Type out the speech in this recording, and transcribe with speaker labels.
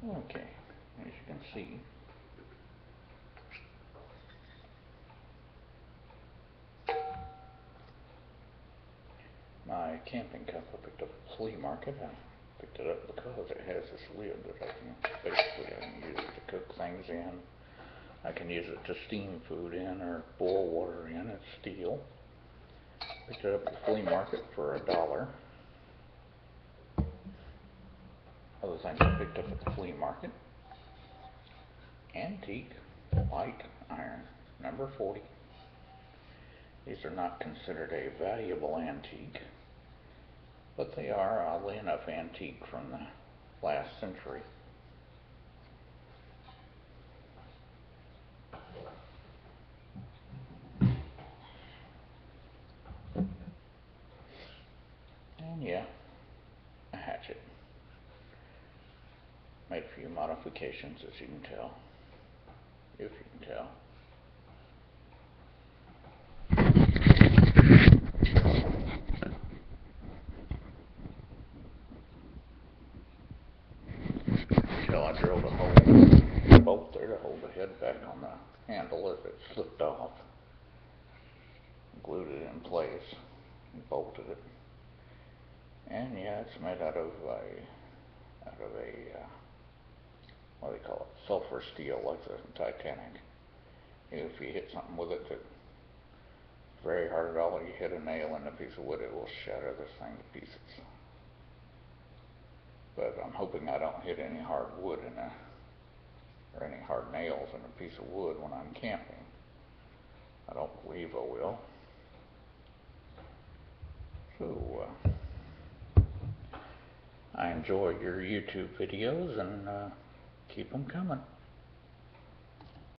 Speaker 1: Okay, as you can see, my camping cup I picked up at the flea market. I picked it up because it has this lid that I can use it to cook things in. I can use it to steam food in or boil water in. It's steel. Picked it up at the flea market for $1. Other things I picked up at the flea market: antique white iron, number 40. These are not considered a valuable antique, but they are oddly enough antique from the last century. And yeah, a hatchet. Made a few modifications, as you can tell, if you can tell. Until I drilled a hole, a bolt there to hold the head back on the handle as it slipped off. Glued it in place and bolted it. And yeah, it's made out of a what do they call it? Sulfur steel, like the Titanic. If you hit something with it that's very hard at all, you hit a nail in a piece of wood, it will shatter this thing to pieces. But I'm hoping I don't hit any hard wood or any hard nails in a piece of wood when I'm camping. I don't believe I will. So, I enjoy your YouTube videos, and keep them coming.